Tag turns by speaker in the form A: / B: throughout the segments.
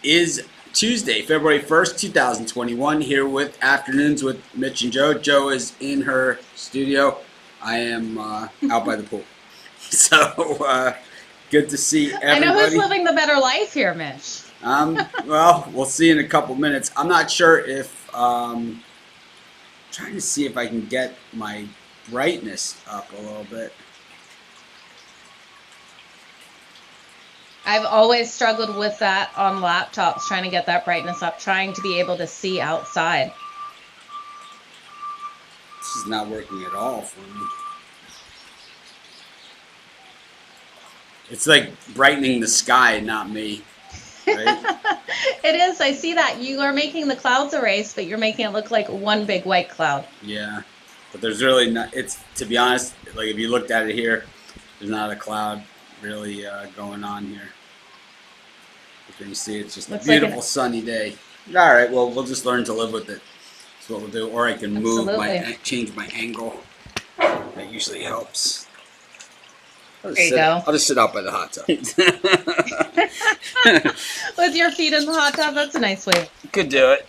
A: Is Tuesday, February 1st, 2021, here with Afternoons with Mitch and Jo. Jo is in her studio. I am out by the pool. So, good to see everybody.
B: I know who's living the better life here, Mitch.
A: Well, we'll see in a couple minutes. I'm not sure if, trying to see if I can get my brightness up a little bit.
B: I've always struggled with that on laptops, trying to get that brightness up, trying to be able to see outside.
A: This is not working at all for me. It's like brightening the sky, not me. Right?
B: It is. I see that. You are making the clouds erase, but you're making it look like one big white cloud.
A: Yeah. But there's really not, it's, to be honest, like if you looked at it here, there's not a cloud really going on here. Can you see it's just a beautiful sunny day. All right, well, we'll just learn to live with it. That's what we'll do. Or I can move change my angle. That usually helps.
B: There you go.
A: I'll just sit out by the hot tub.
B: With your feet in the hot tub, that's a nice way.
A: Could do it.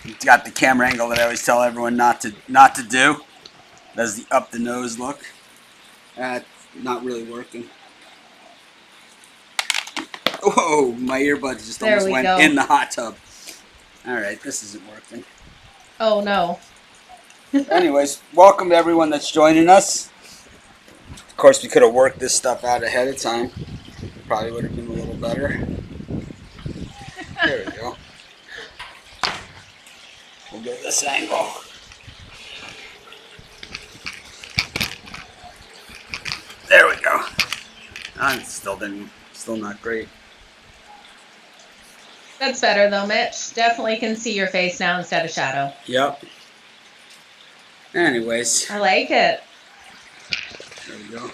A: It's got the camera angle that I always tell everyone not to do. That's the up the nose look. Not really working. Whoa, my earbuds just almost went in the hot tub. Alright, this isn't working.
B: Oh no.
A: Anyways, welcome to everyone that's joining us. Of course, we could have worked this stuff out ahead of time. Probably would have been a little better. There we go. We'll get this angle. There we go. It's still not great.
B: That's better though, Mitch. Definitely can see your face now instead of shadow.
A: Yep. Anyways.
B: I like it.
A: There we go.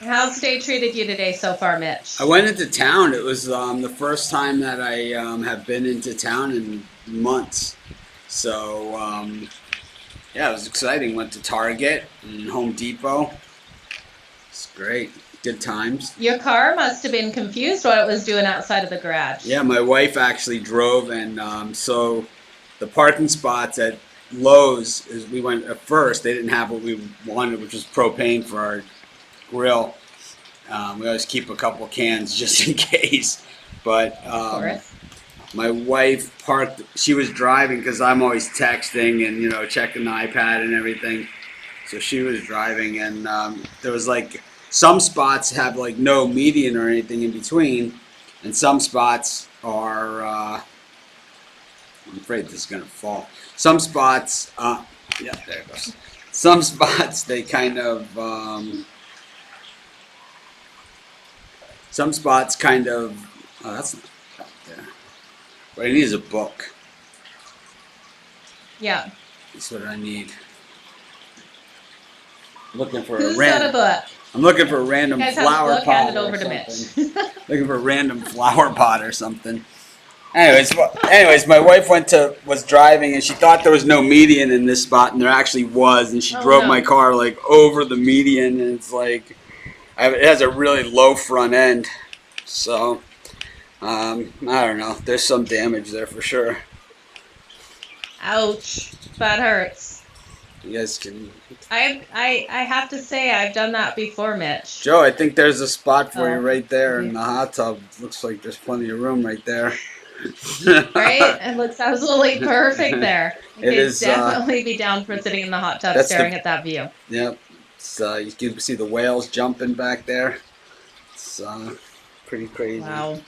B: How's the day treated you today so far, Mitch?
A: I went into town. It was the first time that I have been into town in months. So, yeah, it was exciting. Went to Target and Home Depot. It's great. Good times.
B: Your car must have been confused what it was doing outside of the garage.
A: Yeah, my wife actually drove, and so the parking spots at Lowe's, we went at first, they didn't have what we wanted, which was propane for our grill. We always keep a couple cans just in case. But my wife parked, she was driving because I'm always texting and, checking the iPad and everything. So she was driving, and there was like some spots have like no median or anything in between, and some spots are. I'm afraid this is gonna fall. Some spots, yeah, there it goes. Some spots they kind of. Some spots kind of. Oh, that's not up there. What I need is a book.
B: Yeah.
A: That's what I need. Looking for
B: Who's got a book?
A: I'm looking for a random flower pot.
B: Hand it over to Mitch.
A: Looking for a random flower pot or something. Anyways, my wife was driving and she thought there was no median in this spot, and there actually was, and she drove my car like over the median, and it's like it has a really low front end, so I don't know. There's some damage there for sure.
B: Ouch, that hurts.
A: You guys can.
B: I have to say I've done that before, Mitch.
A: Jo, I think there's a spot for you right there in the hot tub. Looks like there's plenty of room right there.
B: Right? It looks absolutely perfect there.
A: It is
B: definitely be down for sitting in the hot tub staring at that view.
A: Yep. You can see the whales jumping back there. It's pretty crazy.
B: Wow.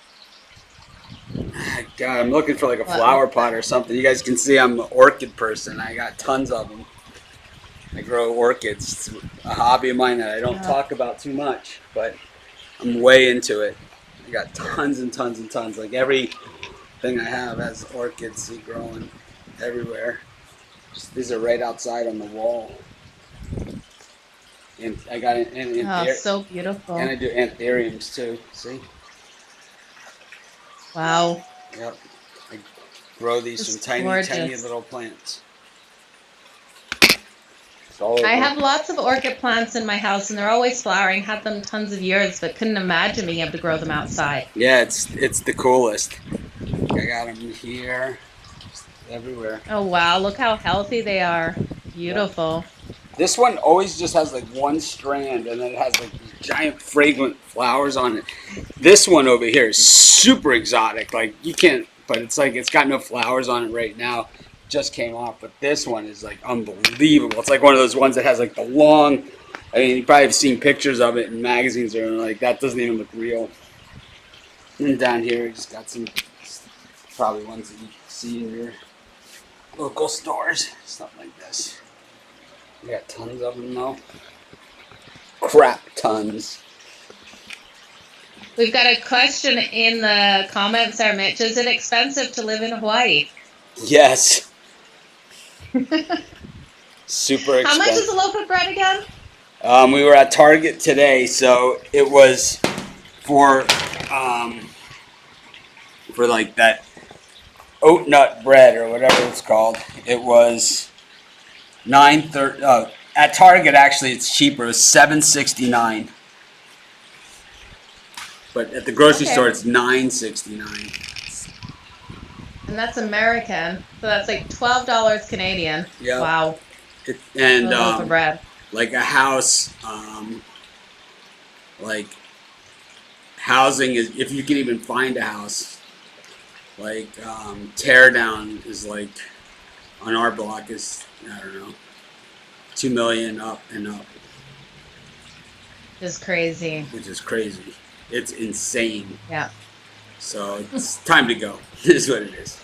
A: God, I'm looking for like a flower pot or something. You guys can see I'm an orchid person. I got tons of them. I grow orchids. It's a hobby of mine that I don't talk about too much, but I'm way into it. I got tons and tons and tons. Like everything I have has orchids growing everywhere. These are right outside on the wall. And I got
B: so beautiful.
A: And I do anthuriums too. See?
B: Wow.
A: Yep. I grow these from tiny little plants. It's all over.
B: I have lots of orchid plants in my house, and they're always flowering. Had them tons of years, but couldn't imagine being able to grow them outside.
A: Yeah, it's the coolest. I got them here, just everywhere.
B: Oh wow, look how healthy they are. Beautiful.
A: This one always just has like one strand, and then it has like these giant fragrant flowers on it. This one over here is super exotic. Like you can't, but it's like it's got no flowers on it right now. Just came off, but this one is like unbelievable. It's like one of those ones that has like the long. I mean, you probably have seen pictures of it in magazines, or like that doesn't even look real. And down here, we just got some probably ones that you can see in your local stores, stuff like this. We got tons of them though. Crap tons.
B: We've got a question in the comments there, Mitch. Is it expensive to live in Hawaii?
A: Yes. Super expensive.
B: How much is a loaf of bread again?
A: We were at Target today, so it was for like that oat nut bread or whatever it's called. It was $9.30. At Target, actually, it's cheaper. It was $7.69. But at the grocery store, it's $9.69.
B: And that's American, so that's like $12 Canadian.
A: Yeah.
B: Wow.
A: And
B: a loaf of bread.
A: like a house, like housing is, if you can even find a house, like tear down is like on our block is, I don't know, 2 million up and up.
B: It's crazy.
A: Which is crazy. It's insane.
B: Yeah.
A: So it's time to go. Is what it is.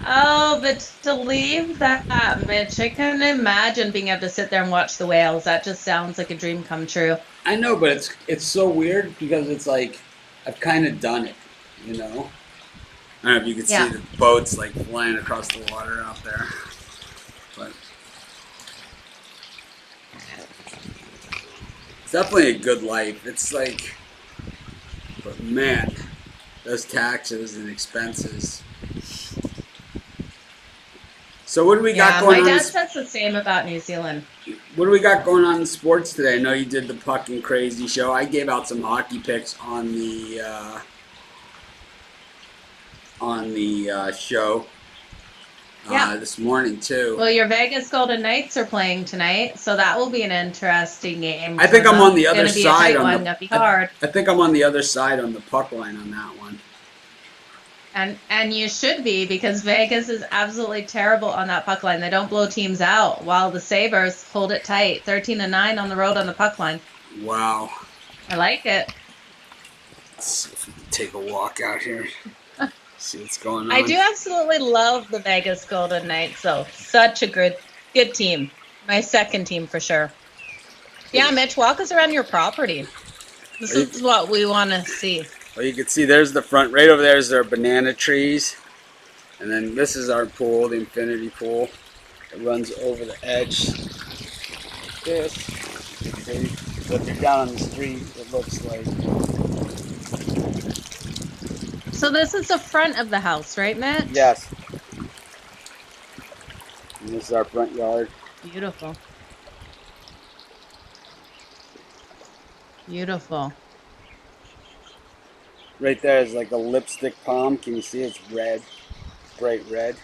B: Oh, but to leave that, Mitch, I can imagine being able to sit there and watch the whales. That just sounds like a dream come true.
A: I know, but it's so weird because it's like I've kind of done it, you know. I don't know if you can see the boats like flying across the water out there, but it's definitely a good life. It's like, but man, those taxes and expenses. So what do we got going on?
B: My dad says the same about New Zealand.
A: What do we got going on in sports today? I know you did the Puck and Crazy show. I gave out some hockey picks on the show this morning too.
B: Well, your Vegas Golden Knights are playing tonight, so that will be an interesting game.
A: I think I'm on the other side on
B: the. Gonna be hard.
A: I think I'm on the other side on the puck line on that one.
B: And you should be, because Vegas is absolutely terrible on that puck line. They don't blow teams out, while the Sabres hold it tight. 13-9 on the road on the puck line.
A: Wow.
B: I like it.
A: Let's see if we can take a walk out here. See what's going on.
B: I do absolutely love the Vegas Golden Knights, though. Such a good team. My second team for sure. Yeah, Mitch, walk us around your property. This is what we want to see.
A: Well, you can see there's the front. Right over there is our banana trees. And then this is our pool, the infinity pool. It runs over the edge. This. So if you're down on the street, it looks like.
B: So this is the front of the house, right, Mitch?
A: Yes. And this is our front yard.
B: Beautiful. Beautiful.
A: Right there is like a lipstick palm. Can you see it's red? Bright red.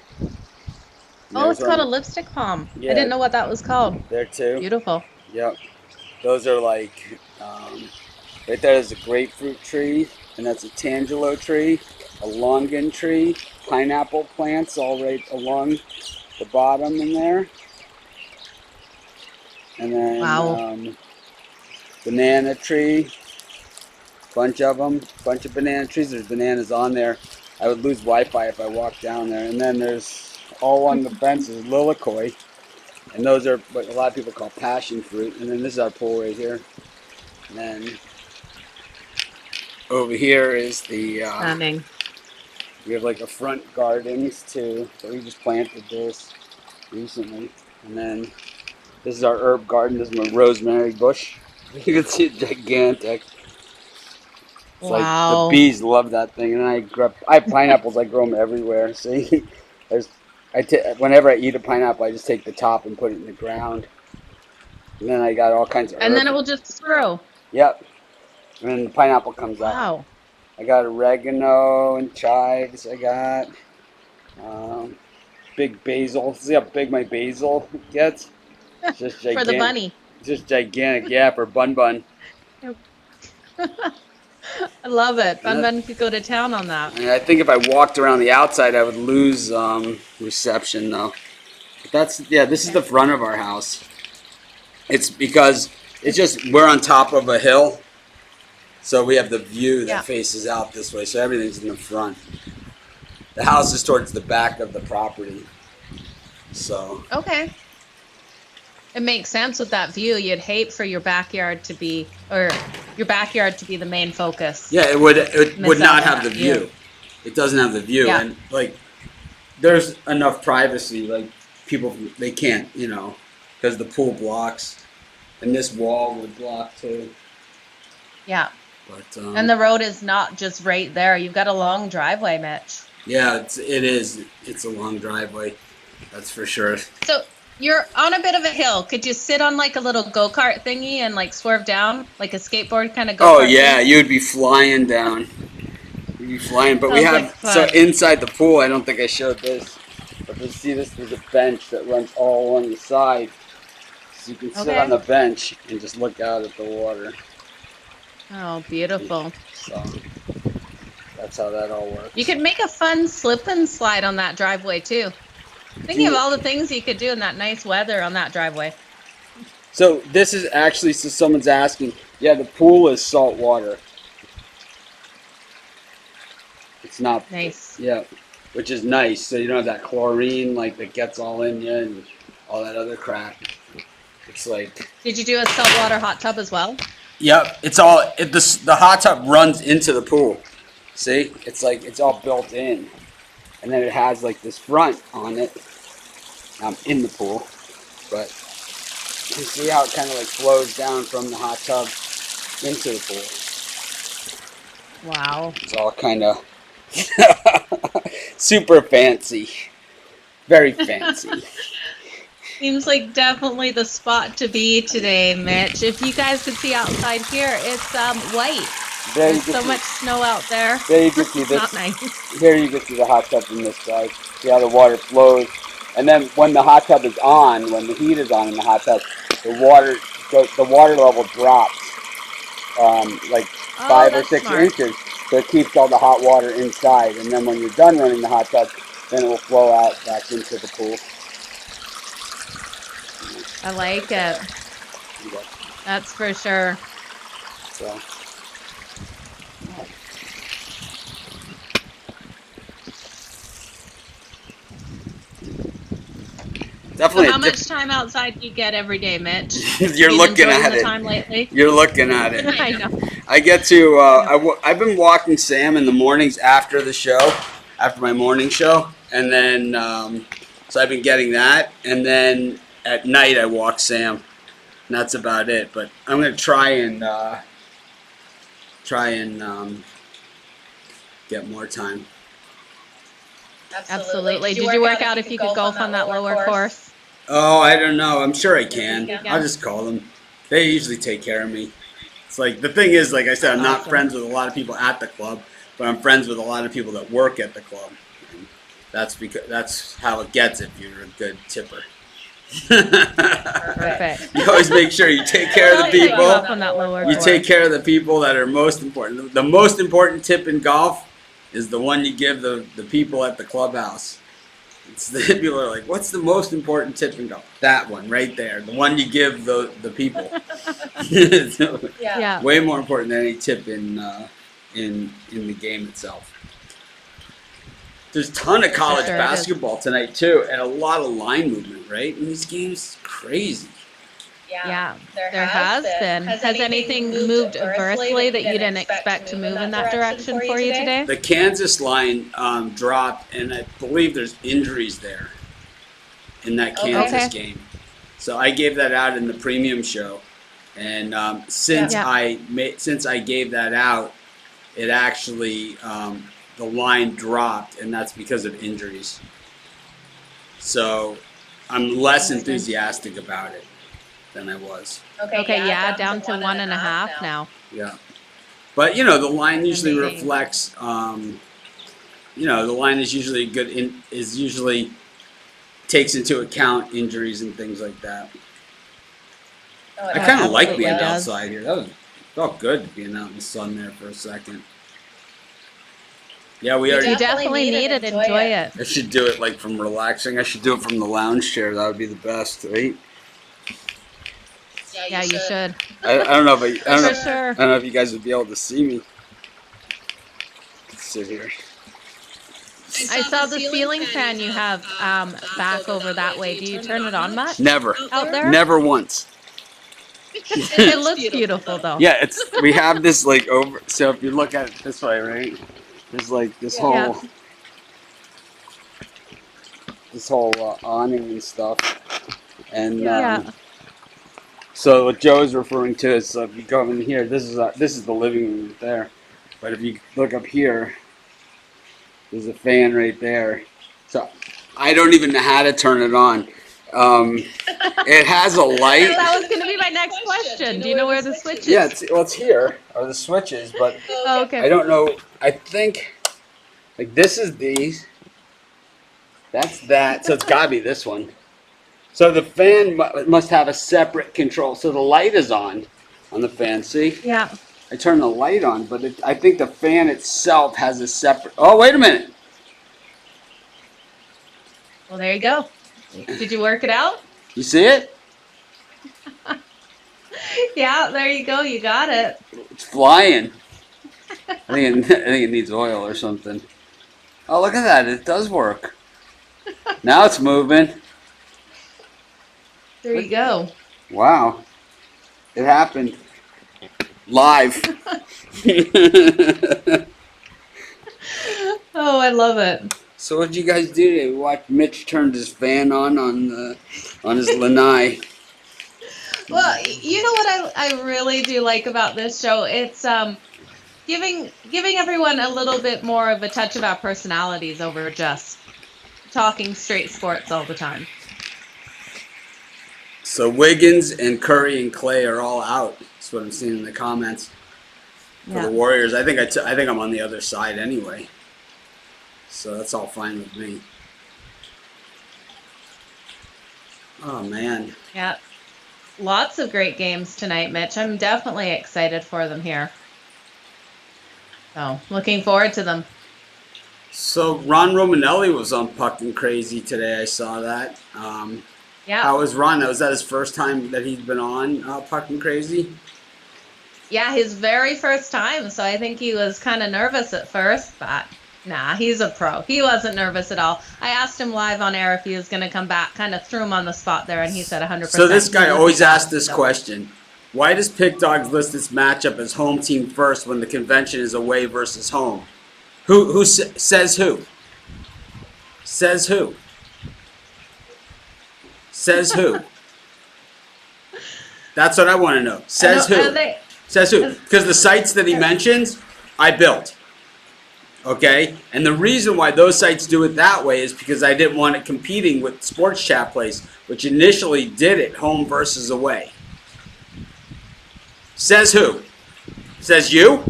B: Oh, it's called a lipstick palm. Yeah. I didn't know what that was called.
A: There too.
B: Beautiful.
A: Yep. Those are like, right there is a grapefruit tree, and that's a tangelo tree, a longan tree, pineapple plants all right along the bottom in there. And then banana tree. Bunch of them, bunch of banana trees. There's bananas on there. I would lose Wi-Fi if I walked down there. And then there's all on the fences, lilikoi, and those are what a lot of people call passion fruit. And then this is our pool right here. And then over here is the. We have like a front gardens too. So we just planted this recently. And then this is our herb garden. This is my rosemary bush. You can see it's gigantic. It's like the bees love that thing, and I have pineapples. I grow them everywhere. See, there's Whenever I eat a pineapple, I just take the top and put it in the ground. And then I got all kinds of
B: And then
A: herbs.
B: it will just grow.
A: Yep. And then the pineapple comes out.
B: Wow.
A: I got oregano and chives. I got big basil. See how big my basil gets? It's just gigantic.
B: For the bunny.
A: It's just gigantic. Yeah, for Bun Bun.
B: I love it. Bun Bun could go to town on that.
A: And I think if I walked around the outside, I would lose reception though. But this is the front of our house. It's because we're on top of a hill, so we have the view that faces out this way. So everything's in the front. The house is towards the back of the property. So
B: okay, it makes sense with that view. You'd hate for your backyard to be, or your backyard to be the main focus.
A: Yeah, it would not have the view. It doesn't have the view, and like there's enough privacy. Like people, they can't, because the pool blocks, and this wall would block too.
B: Yeah.
A: But
B: and the road is not just right there. You've got a long driveway, Mitch.
A: Yeah, it is. It's a long driveway. That's for sure.
B: So you're on a bit of a hill. Could you sit on like a little go-kart thingy and like swerve down, like a skateboard kind of go-kart?
A: Oh yeah,
B: thing?
A: you'd be flying down. You'd be flying. But we
B: Sounds
A: have
B: like fun.
A: inside the pool. I don't think I showed this. But you see, there's a bench that runs all along the side, so you can sit on the bench and just look out at the water.
B: Oh, beautiful.
A: So that's how that all works.
B: You could make a fun slip and slide on that driveway too. Thinking of all the things you could do in that nice weather on that driveway.
A: So this is actually, so someone's asking, yeah, the pool is salt water. It's not.
B: Nice.
A: Yeah, which is nice. So you don't have that chlorine like that gets all in you and all that other crap. It's like.
B: Did you do a saltwater hot tub as well?
A: Yep, the hot tub runs into the pool. See, it's all built in, and then it has like this front on it. In the pool, but you see how it kind of like flows down from the hot tub into the pool.
B: Wow.
A: It's all kind of super fancy, very fancy.
B: Seems like definitely the spot to be today, Mitch. If you guys could see outside here, it's white. There's so much snow out there.
A: There you can see this.
B: Not nice.
A: Here you can see the hot tub from this side. See how the water flows. And then when the hot tub is on, when the heat is on in the hot tub, the water level drops like 5 or 6 inches. So it keeps all the hot water inside. And then when you're done running the hot tub, then it will flow out back into the pool.
B: I like it.
A: Yeah.
B: That's for sure.
A: So. Definitely.
B: So how much time outside do you get every day, Mitch?
A: You're looking at it.
B: Time lately?
A: You're looking at it.
B: I know.
A: I get to. I've been walking Sam in the mornings after the show, after my morning show, and then so I've been getting that, and then at night I walk Sam, and that's about it. But I'm gonna try and get more time.
B: Absolutely. Did you work out if you could golf on that lower course?
A: Oh, I don't know. I'm sure I can.
B: Yeah.
A: I'll just call them. They usually take care of me. It's like, the thing is, like I said, I'm not friends with a lot of people at the club, but I'm friends with a lot of people that work at the club. And that's how it gets if you're a good tipper.
B: Perfect.
A: You always make sure you take care of the people.
B: On that lower
A: You
B: course.
A: take care of the people that are most important. The most important tip in golf is the one you give the people at the clubhouse. People are like, what's the most important tip in golf? That one right there. The one you give the people. So,
B: Yeah.
A: way more important than any tip in the game itself. There's a ton of college
B: Sure
A: basketball tonight too, and a lot of line movement, right? In these games, crazy.
B: Yeah, there has been. Has anything moved adversely that you didn't expect to move in that direction for you today?
A: The Kansas line dropped, and I believe there's injuries there in that Kansas game. So I gave that out in the premium show, and since I gave that out, it actually the line dropped, and that's because of injuries. So I'm less enthusiastic about it than I was.
B: Okay, yeah, down to 1.5 now.
A: Yeah. But, you know, the line usually
B: Amazing.
A: reflects, you know, the line is usually usually takes into account injuries and things like that. I kind of like being
B: absolutely does.
A: outside here. That was felt good being out in the sun there for a second. Yeah, we
B: You
A: already.
B: definitely need it. Enjoy it.
A: I should do it like from relaxing. I should do it from the lounge chair. That would be the best, right?
B: Yeah, you should.
A: I don't know, but I don't know.
B: For sure.
A: I don't know if you guys would be able to see me. Let's sit here.
B: I saw the ceiling fan you have back over that way. Do you turn it on much?
A: Never.
B: Out there?
A: Never once.
B: It looks beautiful though.
A: Yeah, we have this like over. So if you look at it this way, right? There's like this whole
B: Yeah.
A: awning and stuff, and
B: Yeah.
A: so what Joe is referring to is if you go in here, this is the living room right there, but if you look up here, there's a fan right there. So I don't even know how to turn it on. It has a light.
B: That was going to be my next question. Do you know where the switch is?
A: Yeah, it's here are the switches, but
B: Oh, okay.
A: I don't know. I think like this is these. That's that. So it's gotta be this one. So the fan must have a separate control. So the light is on the fan. See?
B: Yeah.
A: I turn the light on, but I think the fan itself has a separate. Oh, wait a minute.
B: Well, there you go. Did you work it out?
A: You see it?
B: Yeah, there you go. You got it.
A: It's flying. I think it needs oil or something. Oh, look at that. It does work. Now it's moving.
B: There you go.
A: Wow. It happened. Live.
B: Oh, I love it.
A: So what did you guys do today? We watched Mitch turned his fan on his lanai.
B: Well, you know what I really do like about this show? It's giving everyone a little bit more of a touch of our personalities over just talking straight sports all the time.
A: So Wiggins and Curry and Clay are all out. That's what I'm seeing in the comments for the Warriors. I think I'm on the other side anyway. So that's all fine with me. Oh man.
B: Yeah. Lots of great games tonight, Mitch. I'm definitely excited for them here. So, looking forward to them.
A: So Ron Romanelli was on Puck and Crazy today. I saw that.
B: Yeah.
A: How was Ron? Was that his first time that he's been on Puck and Crazy?
B: Yeah, his very first time. So I think he was kind of nervous at first, but nah, he's a pro. He wasn't nervous at all. I asked him live on air if he was going to come back, kind of threw him on the spot there, and he said 100%.
A: So this guy always asks this question. Why does PickDawgz list this matchup as home team first when the convention is away versus home? Who says who? Says who? Says who? That's what I want to know. Says who? Says who? Because the sites that he mentions, I built. Okay? And the reason why those sites do it that way is because I didn't want it competing with Sports Chat Place, which initially did it home versus away. Says who? Says you?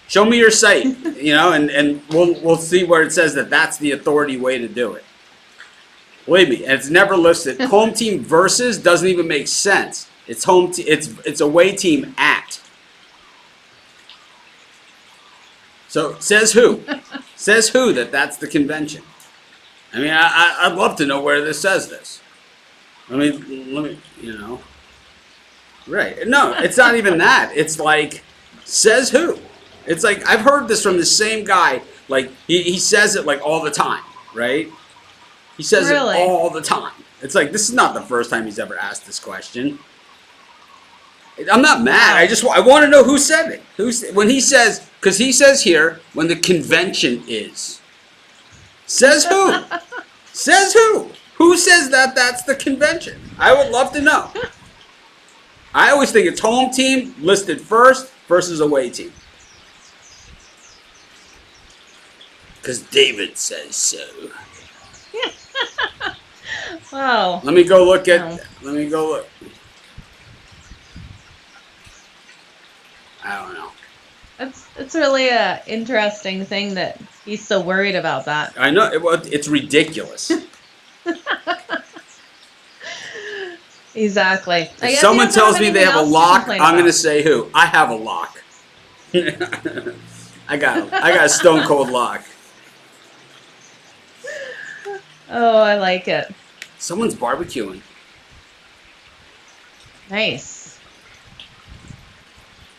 A: Show me your site, and we'll see where it says that that's the authority way to do it. Believe me, and it's never listed. Home team versus doesn't even make sense. It's it's away team at. So says who? Says who that's the convention? I mean, I'd love to know where this says this. Let me, Right. No, it's not even that. It's like, says who? It's like, I've heard this from the same guy. Like, he says it like all the time, right? He says it all the time. It's like, this is not the first time he's ever asked this question. I'm not mad. I want to know who said it. When he says, because he says here, when the convention is. Says who? Says who? Who says that's the convention? I would love to know. I always think it's home team listed first versus away team. Because David says so.
B: Wow.
A: Let me go look at.
B: No.
A: Let me go look. I don't know.
B: It's really a interesting thing that he's so worried about that.
A: I know it's ridiculous.
B: Exactly. I
A: If
B: guess he
A: someone
B: doesn't have
A: tells me they
B: anything
A: have a
B: else to
A: lock,
B: complain
A: I'm going to
B: about.
A: say who. I have a lock. I got a stone cold lock.
B: Oh, I like it.
A: Someone's barbecuing.
B: Nice.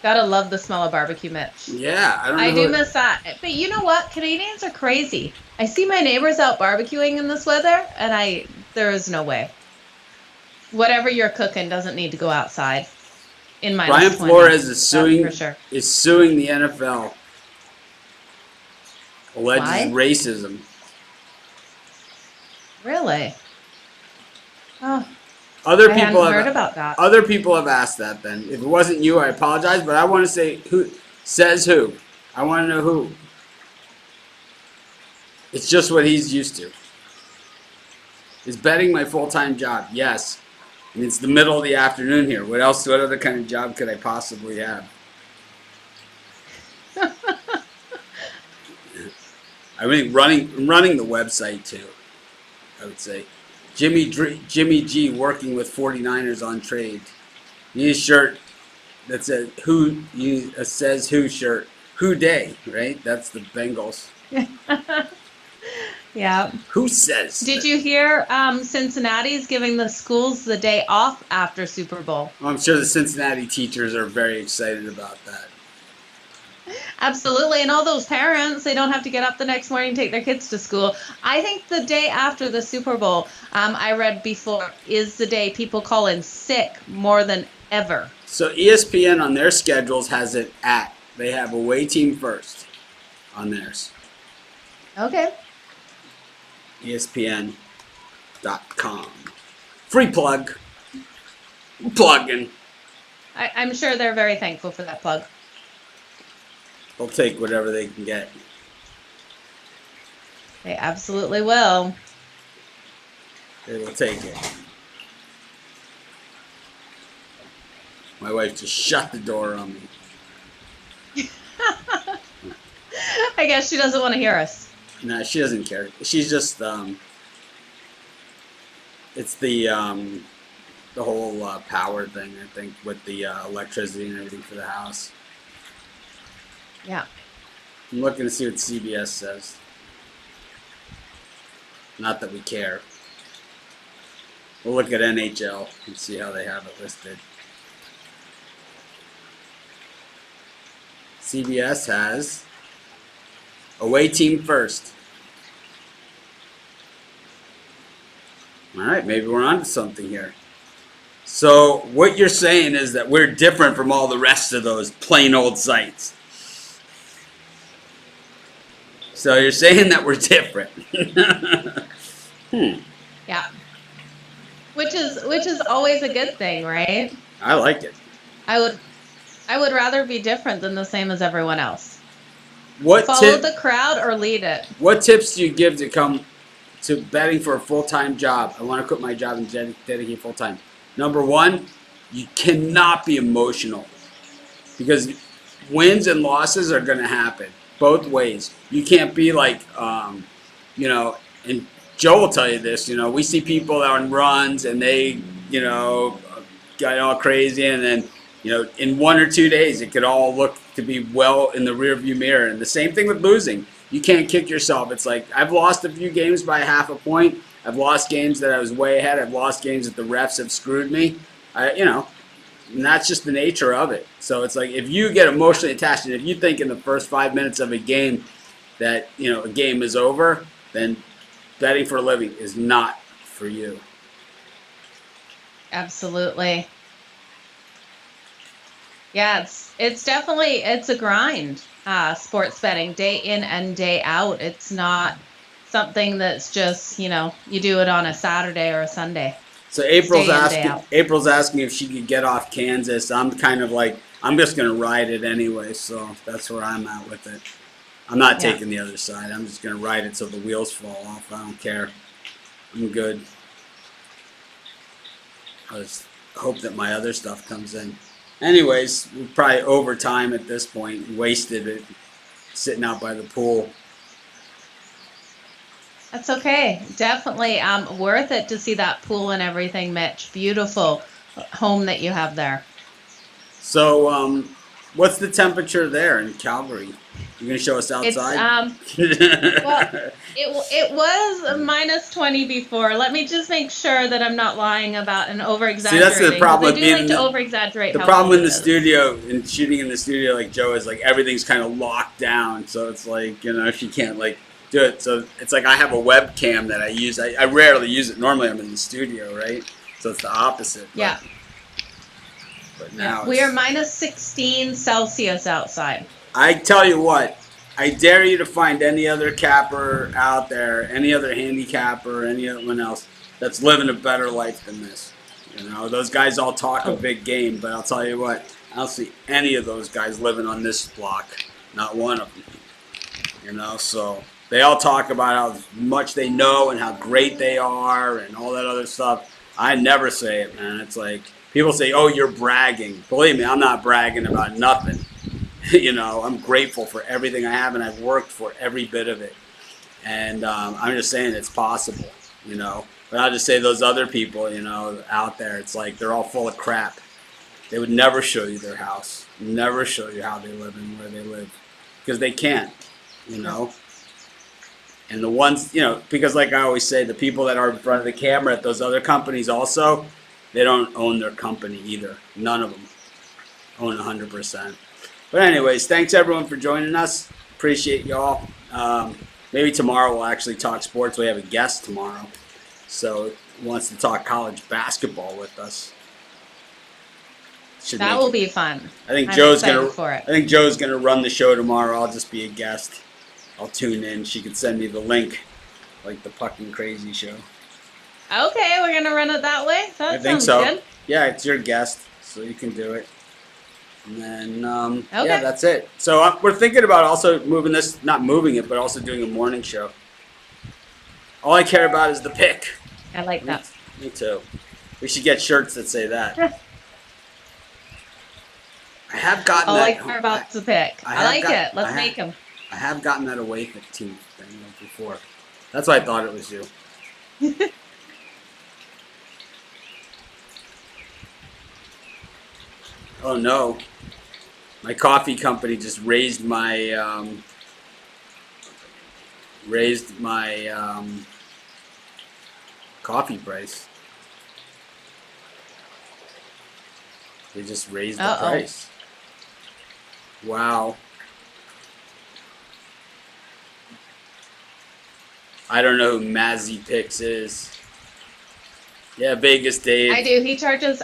B: Gotta love the smell of barbecue, Mitch.
A: Yeah, I don't know.
B: I do miss that. But you know what? Canadians are crazy. I see my neighbors out barbecuing in this weather, and there is no way. Whatever you're cooking doesn't need to go outside. In minus
A: Brian
B: 20.
A: Flores is
B: That's
A: suing
B: for sure.
A: the NFL. Alleges
B: Why?
A: racism.
B: Really? Oh,
A: Other
B: I
A: people
B: hadn't heard
A: have
B: about that.
A: other people have asked that. Then, if it wasn't you, I apologize. But I want to say who says who. I want to know who. It's just what he's used to. Is betting my full-time job? Yes. And it's the middle of the afternoon here. What else? What other kind of job could I possibly have? I mean, running the website too. I would say, Jimmy G working with 49ers on trade. You need a shirt that says says who shirt. Who day, right? That's the Bengals.
B: Yeah.
A: Who says?
B: Did you hear Cincinnati's giving the schools the day off after Super Bowl?
A: Well, I'm sure the Cincinnati teachers are very excited about that.
B: Absolutely. And all those parents, they don't have to get up the next morning and take their kids to school. I think the day after the Super Bowl, I read before, is the day people call in sick more than ever.
A: So ESPN on their schedules has it at. They have away team first on theirs.
B: Okay.
A: ESPN.com. Free plug. Plugging.
B: I'm sure they're very thankful for that plug.
A: They'll take whatever they can get.
B: They absolutely will.
A: They will take it. My wife just shut the door on me.
B: I guess she doesn't want to hear us.
A: No, she doesn't care. She's just it's the whole power thing, I think, with the electricity and everything for the house.
B: Yeah.
A: I'm looking to see what CBS says. Not that we care. We'll look at NHL and see how they have it listed. CBS has away team first. All right, maybe we're onto something here. So what you're saying is that we're different from all the rest of those plain old sites. So you're saying that we're different.
B: Yeah. Which is always a good thing, right?
A: I like it.
B: I would rather be different than the same as everyone else.
A: What
B: Follow the crowd or lead it.
A: What tips do you give to come to betting for a full-time job? I want to quit my job and dedicate full-time. Number one, you cannot be emotional because wins and losses are going to happen both ways. You can't be like, and Joe will tell you this, we see people on runs and they, got all crazy and then, in 1 or 2 days, it could all look to be well in the rearview mirror. And the same thing with losing. You can't kick yourself. It's like I've lost a few games by half a point. I've lost games that I was way ahead. I've lost games that the refs have screwed me. And that's just the nature of it. So it's like if you get emotionally attached and if you think in the first 5 minutes of a game that, a game is over, then betting for a living is not for you.
B: Absolutely. Yeah, it's definitely a grind. Sports betting day in and day out. It's not something that's just, you do it on a Saturday or a Sunday.
A: So April's asking if she could get off Kansas. I'm kind of like, I'm just going to ride it anyway. So that's where I'm at with it. I'm not taking the other side. I'm just going to ride it till the wheels fall off. I don't care. I'm good. I just hope that my other stuff comes in. Anyways, we're probably over time at this point. Wasted it sitting out by the pool.
B: That's okay. Definitely worth it to see that pool and everything, Mitch. Beautiful home that you have there.
A: So, what's the temperature there in Calgary? You gonna show us outside?
B: Well, it was minus 20 before. Let me just make sure that I'm not lying about and over exaggerating.
A: See, that's the problem.
B: I do like to over exaggerate.
A: The problem in the studio and shooting in the studio like Joe is like everything's kind of locked down, so it's like, you know, she can't like do it. So it's like I have a webcam that I use. I rarely use it. Normally I'm in the studio, right? So it's the opposite.
B: Yeah.
A: But now
B: we are minus 16 Celsius outside.
A: I tell you what, I dare you to find any other capper out there, any other handicapper, anyone else that's living a better life than this. You know, those guys all talk a big game, but I'll tell you what, I don't see any of those guys living on this block. Not one of them. You know, so they all talk about how much they know and how great they are and all that other stuff. I never say it, man. It's like, people say, oh, you're bragging. Believe me, I'm not bragging about nothing. You know, I'm grateful for everything I have, and I've worked for every bit of it. And I'm just saying it's possible, you know. But I'll just say those other people, you know, out there, it's like they're all full of crap. They would never show you their house, never show you how they live and where they live, because they can't, you know. And the ones, you know, because like I always say, the people that are in front of the camera at those other companies also, they don't own their company either. None of them own 100%. But anyways, thanks everyone for joining us. Appreciate y'all. Maybe tomorrow we'll actually talk sports. We have a guest tomorrow. So he wants to talk college basketball with us.
B: That will be fun.
A: I think Joe's gonna run the show tomorrow. I'll just be a guest. I'll tune in. She could send me the link, like the fucking crazy show.
B: Okay, we're gonna run it that way. That sounds good.
A: Yeah, it's your guest, so you can do it. And then, yeah, that's it. So we're thinking about also moving this, not moving it, but also doing a morning show. All I care about is the pick.
B: I like that.
A: Me too. We should get shirts that say that. I have gotten
B: all
A: that.
B: I care about is the pick. I like it. Let's make them.
A: I have gotten that away from team thing before. That's why I thought it was you. Oh no. My coffee company just raised my coffee price. They just raised the price. Wow. I don't know who Mazzy Picks is. Yeah, Vegas Dave.
B: I do. He charges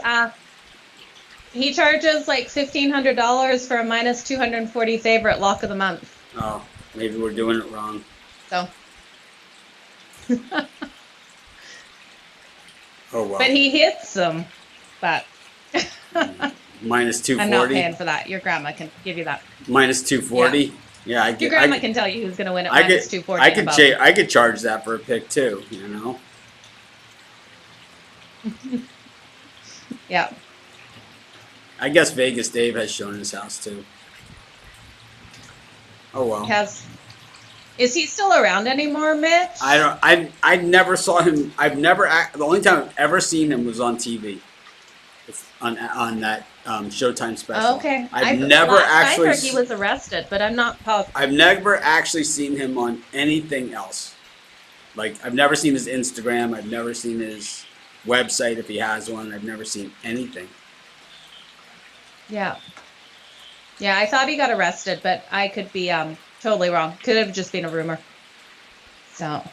B: like $1,500 for a minus 240 favorite lock of the month.
A: Oh, maybe we're doing it wrong.
B: So.
A: Oh well.
B: But he hits them. But.
A: Minus 240.
B: I'm not paying for that. Your grandma can give you that.
A: Minus 240. Yeah,
B: your grandma can tell you who's going to win at minus 240.
A: I could charge that for a pick too. You know.
B: Yeah.
A: I guess Vegas Dave has shown his house too. Oh well.
B: Is he still around anymore, Mitch?
A: I never saw him. The only time I've ever seen him was on TV. It's on that Showtime special.
B: Okay.
A: I heard
B: he was arrested, but I'm not positive.
A: I've never actually seen him on anything else. Like I've never seen his Instagram. I've never seen his website if he has one. I've never seen anything.
B: Yeah. Yeah, I thought he got arrested, but I could be totally wrong. Could have just been a rumor. So.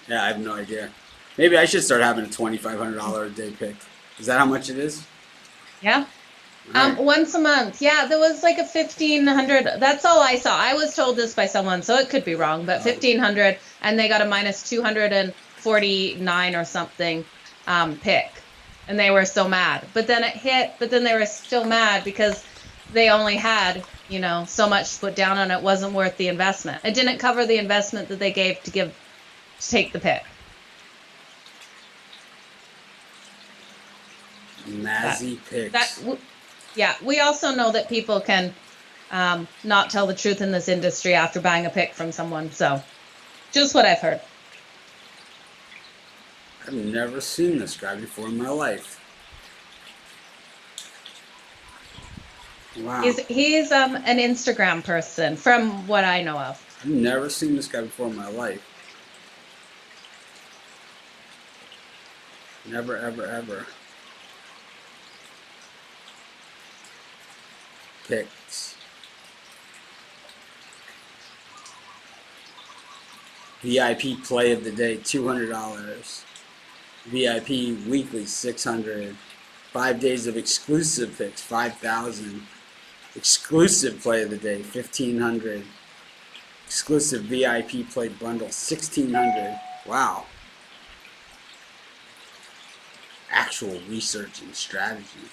A: Yeah, I have no idea. Maybe I should start having a $2,500 a day pick. Is that how much it is?
B: Yeah.
A: Right.
B: Once a month. Yeah, there was like a 1,500. That's all I saw. I was told this by someone, so it could be wrong, but 1,500, and they got a minus 249 or something pick. And they were so mad. But then it hit, but then they were still mad because they only had, so much to put down on it. Wasn't worth the investment. It didn't cover the investment that they gave to take the pick.
A: Mazzy picks.
B: Yeah, we also know that people can not tell the truth in this industry after buying a pick from someone. So, just what I've heard.
A: I've never seen this guy before in my life. Wow.
B: He's an Instagram person, from what I know of.
A: I've never seen this guy before in my life. Never, ever, ever. Picks. VIP play of the day, $200. VIP weekly, $600. 5 days of exclusive picks, $5,000. Exclusive play of the day, $1,500. Exclusive VIP play bundle, $1,600. Wow. Actual research and strategy.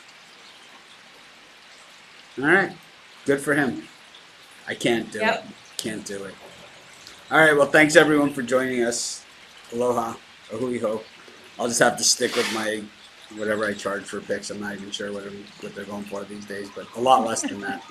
A: All right. Good for him. I can't do it. Can't do it. All right. Well, thanks everyone for joining us. Aloha. Ahui ho. I'll just have to stick with my whatever I charge for picks. I'm not even sure what they're going for these days, but a lot less than that.